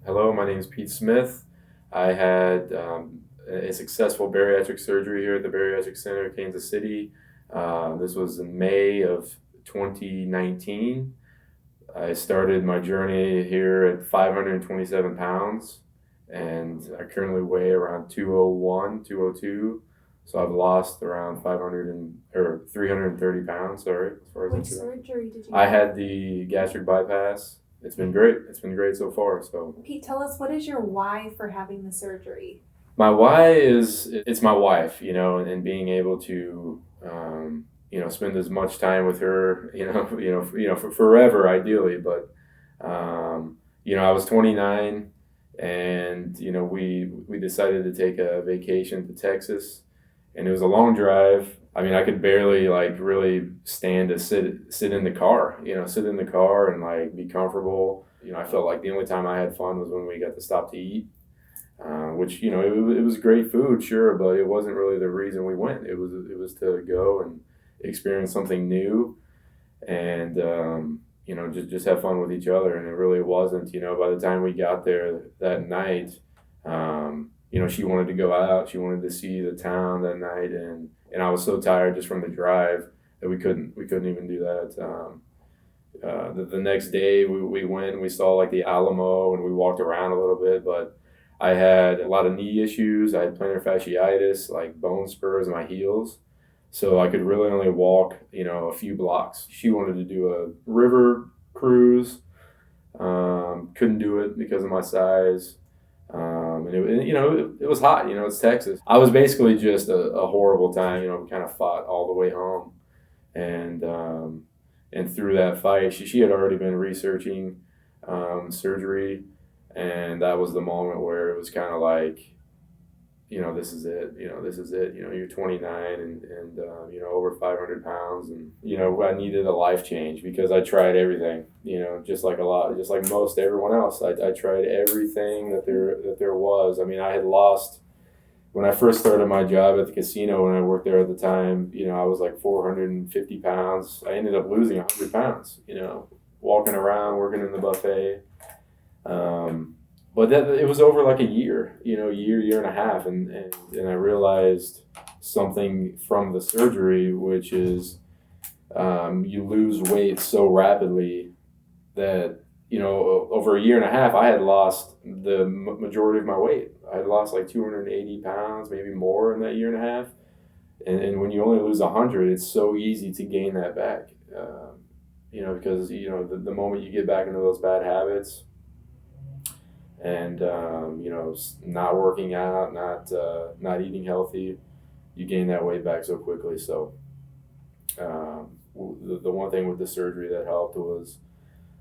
Hello, my name is Pete Smith. I had a successful bariatric surgery here at the Bariatric Center of Kansas City. This was in May of 2019. I started my journey here at 527 pounds, and I currently weigh around 201, 202. So I've lost around 330 pounds, sorry, as far as Which injury. surgery did you I have? had the gastric bypass. It's been great. It's been great so far. So Pete, tell us, what is your why for having the surgery? my why is it's my wife, and being able to, spend as much time with her, for forever, ideally. But, I was 29, and we decided to take a vacation to Texas, and it was a long drive. I mean, I could barely like really stand to sit in the car, sit in the car and like be comfortable. I felt like the only time I had fun was when we got to stop to eat, which it was great food, sure, but it wasn't really the reason we went. It was to go and experience something new, and just have fun with each other. And it really wasn't. By the time we got there that night, she wanted to go out. She wanted to see the town that night, and I was so tired just from the drive that we couldn't even do that. The next day we went and we saw like the Alamo and we walked around a little bit, but I had a lot of knee issues. I had plantar fasciitis, like bone spurs in my heels. So I could really only walk, a few blocks. She wanted to do a river cruise. Couldn't do it because of my size. And it was hot, it's Texas. I was basically just a horrible time, we kind of fought all the way home. And through that fight, she had already been researching surgery, and that was the moment where it was kind of like, this is it. This is it. You're 29 and over 500 pounds, and I needed a life change because I tried everything. Just like most everyone else, I tried everything that there was. I mean, I had lost when I first started my job at the casino, when I worked there at the time, I was like 450 pounds. I ended up losing 100 pounds, walking around, working in the buffet. But it was over like a year, year and a half. And I realized something from the surgery, which is you lose weight so rapidly that over a year and a half, I had lost the majority of my weight. I had lost like 280 pounds, maybe more in that year and a half. And when you only lose 100, it's so easy to gain that back. Because the moment you get back into those bad habits, and not working out, not eating healthy, you gain that weight back so quickly. So the one thing with the surgery that helped was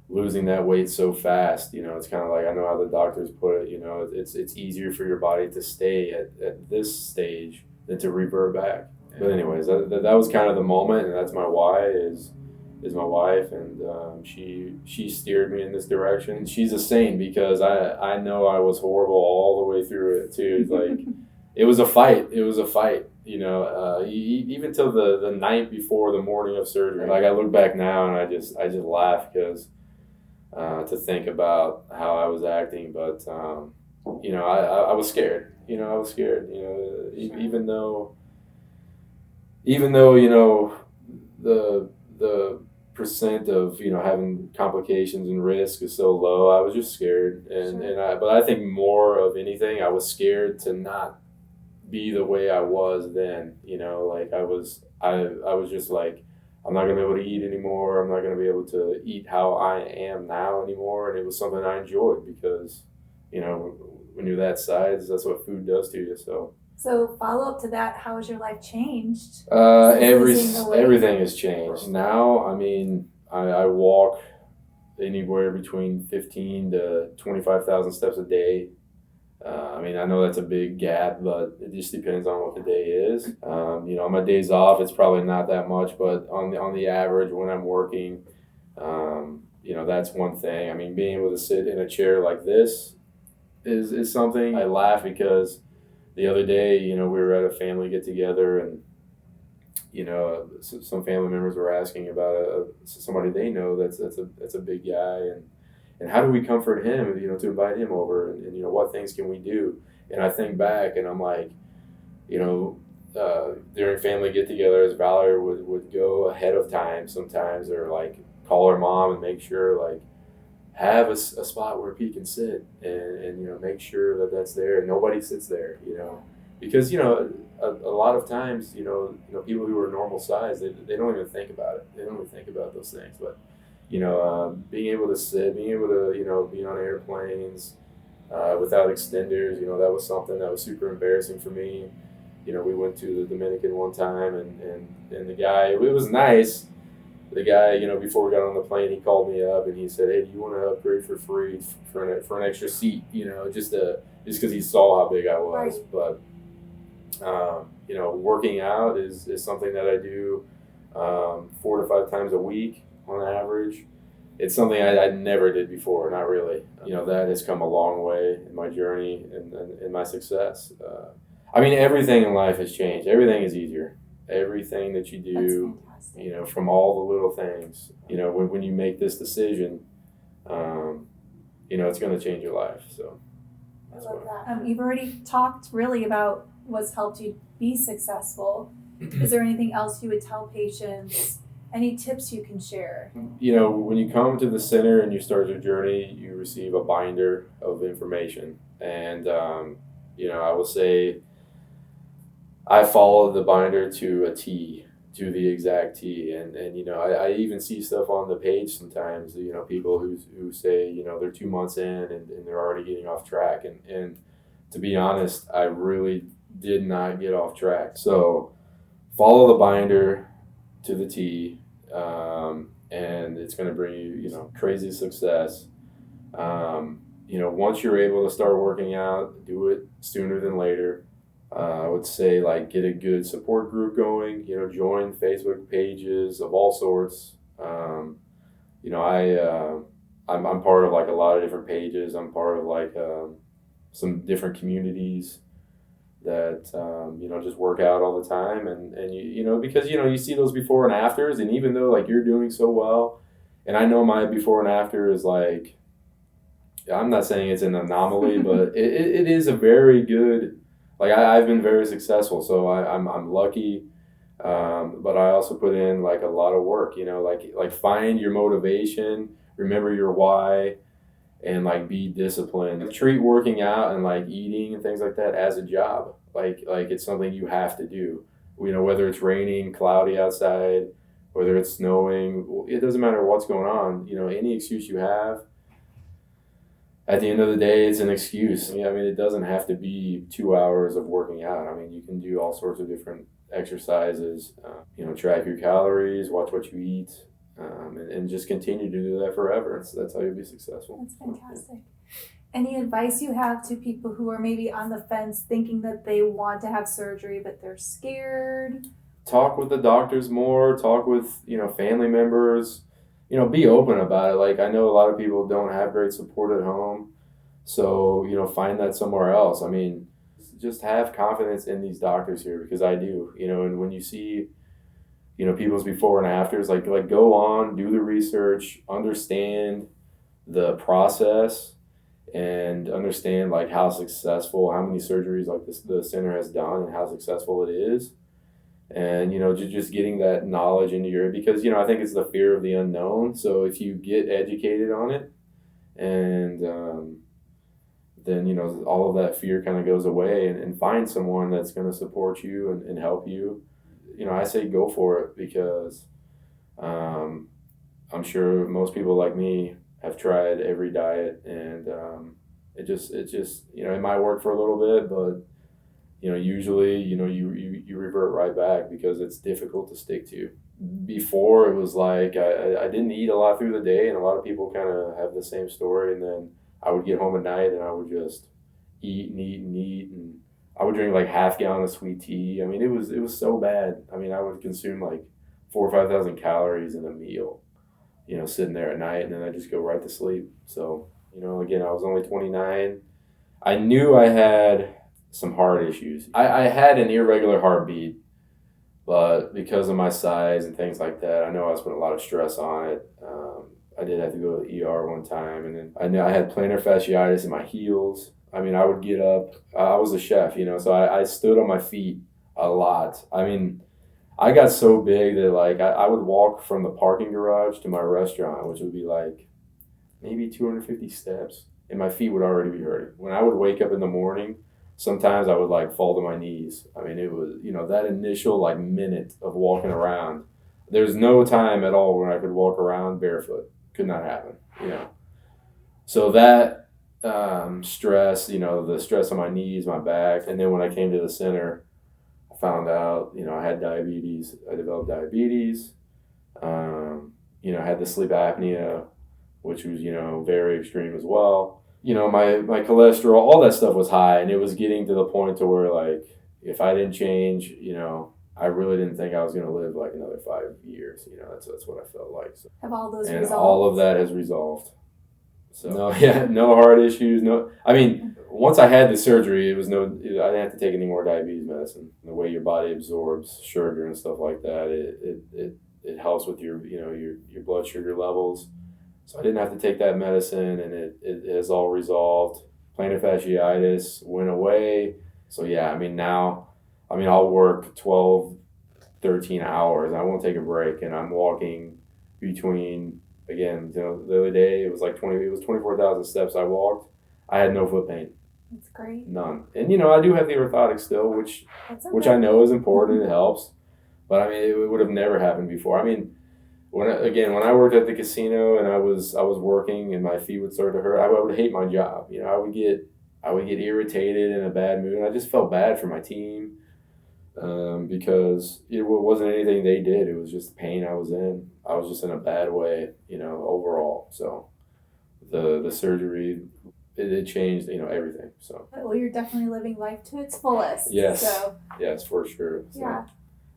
losing that weight so fast. It's kind of like, I know how the doctors put it. It's easier for your body to stay at this stage than to revert back. But anyways, that was kind of the moment, and that's my why is my wife, and she steered me in this direction. She's a saint because I know I was horrible all the way through it too. It's like it was a fight. It was a fight. Even till the night before the morning of surgery. Like I look back now and I just laugh because to think about how I was acting, but I was scared. I was scared. Even though the percent of having complications and risk is so low, I was just scared, but I think more of anything, I was scared to not be the way I was then. Like I was just like, I'm not gonna be able to eat anymore. I'm not gonna be able to eat how I am now anymore. And it was something I enjoyed because when you're that size, that's what food does to you. So, follow up to that, how has your life changed since Every losing the weight? everything has changed now. I mean, I walk anywhere between 15 to 25,000 steps a day. I mean, I know that's a big gap, but it just depends on what the day is. On my days off, it's probably not that much, but on the average, when I'm working, that's one thing. I mean, being able to sit in a chair like this is something. I laugh because the other day, we were at a family get together, and some family members were asking about somebody they know that's a big guy, and how do we comfort him, to invite him over, and what things can we do? And I think back, and I'm like, you know, during family get-togethers, Valerie would go ahead of time sometimes, or like call her mom and make sure like have a spot where he can sit, and make sure that that's there and nobody sits there, because a lot of times people who are normal size, they don't even think about it, they don't even think about those things, but being able to sit, being able to be on airplanes without extenders, that was something that was super embarrassing for me. We went to the Dominican one time, and the guy, it was nice. The guy, before we got on the plane, he called me up and he said, "Hey, do you want to upgrade for free for an extra seat?" Just because he saw how big I was. Right. But working out is something that I do 4 to 5 times a week on average. It's something I never did before, not really. That has come a long way in my journey and in my success. I mean, everything in life has changed. Everything is easier. Everything that you do, That's fantastic. from all the little things, when you make this decision, it's going to change your life. So I that's love what. that. You've already talked really about what's helped you be successful. Is there anything else you would tell patients? Any tips you can share? When you come to the center and you start your journey, you receive a binder of information. And, I will say I followed the binder to a T, to the exact T. And I even see stuff on the page sometimes, people who say, they're 2 months in and they're already getting off track. And to be honest, I really did not get off track. So follow the binder to the T, and it's going to bring you, crazy success. Once you're able to start working out, do it sooner than later. I would say like get a good support group going. Join Facebook pages of all sorts. I'm part of like a lot of different pages. I'm part of like some different communities that just work out all the time, and because you see those before and afters, and even though like you're doing so well, and I know my before and after is like, I'm not saying it's an anomaly, but it is a very good, like I've been very successful, so I'm lucky, but I also put in like a lot of work, like find your motivation, remember your why, and like be disciplined. Treat working out and like eating and things like that as a job. Like it's something you have to do. Whether it's raining, cloudy outside, whether it's snowing, it doesn't matter what's going on. Any excuse you have. At the end of the day, it's an excuse. I mean, it doesn't have to be 2 hours of working out. I mean, you can do all sorts of different exercises. Track your calories, watch what you eat, and just continue to do that forever. That's how you'll be successful. That's fantastic. Any advice you have to people who are maybe on the fence thinking that they want to have surgery but they're scared? Talk with the doctors more. Talk with family members. Be open about it. Like I know a lot of people don't have great support at home, so find that somewhere else. I mean, just have confidence in these doctors here because I do. And when you see people's before and afters, like go on, do the research, understand the process, and understand like how successful, how many surgeries like the center has done and how successful it is. And just getting that knowledge into your, because I think it's the fear of the unknown. So if you get educated on it, and then all of that fear kind of goes away, and find someone that's going to support you and help you. I say go for it because I'm sure most people like me have tried every diet, and it just it might work for a little bit, but usually you revert right back because it's difficult to stick to. Before it was like I didn't eat a lot through the day, and a lot of people kind of have the same story, and then I would get home at night and I would just eat and eat and eat, and I would drink like half gallon of sweet tea. I mean, it was so bad. I mean, I would consume like 4 or 5 thousand calories in a meal, sitting there at night, and then I just go right to sleep. So, again, I was only 29. I knew I had some heart issues. I had an irregular heartbeat, but because of my size and things like that, I know I was putting a lot of stress on it. I did have to go to the ER one time, and then I know I had plantar fasciitis in my heels. I mean, I would get up. I was a chef, so I stood on my feet a lot. I mean, I got so big that like I would walk from the parking garage to my restaurant, which would be like maybe 250 steps, and my feet would already be hurting. When I would wake up in the morning, sometimes I would like fall to my knees. I mean, it was, that initial like minute of walking around. There's no time at all when I could walk around barefoot. Could not happen. So that stress, the stress on my knees, my back, and then when I came to the center, I found out, I had diabetes. I developed diabetes. I had the sleep apnea, which was, very extreme as well. My cholesterol, all that stuff was high, and it was getting to the point to where, like, if I didn't change, I really didn't think I was going to live like another 5 years. That's what I felt like. So. Have all those and resolved? All of that has resolved. So no, yeah, no heart issues. No, I mean, once I had the surgery, I didn't have to take any more diabetes medicine. The way your body absorbs sugar and stuff like that, it helps with your blood sugar levels. So I didn't have to take that medicine, and it has all resolved. Plantar fasciitis went away. So yeah, I mean now, I'll work 12, 13 hours. I won't take a break, and I'm walking between. Again, the other day it was 24,000 steps I walked. I had no foot pain. That's great. None. And I do have the orthotic still, which I know is important. It helps, but I mean it would have never happened before. I mean, when I worked at the casino and I was working and my feet would start to hurt, I would hate my job. I would get irritated, in a bad mood. I just felt bad for my team. Because it wasn't anything they did. It was just the pain I was in. I was just in a bad way, overall. So the surgery, it changed, everything. So. Well, you're definitely living life to its fullest. Yes. So. Yes, for sure. So. Yeah.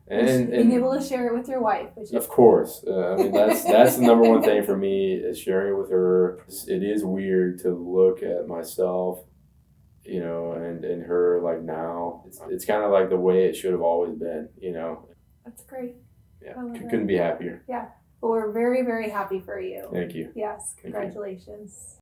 And being able to share it with your wife. Of course. That's the number one thing for me is sharing it with her. It is weird to look at myself and her like now. It's kind of like the way it should have always been, That's great. Yeah, couldn't be happier. Yeah, but we're very, very happy for you. Thank you. Yes, congratulations.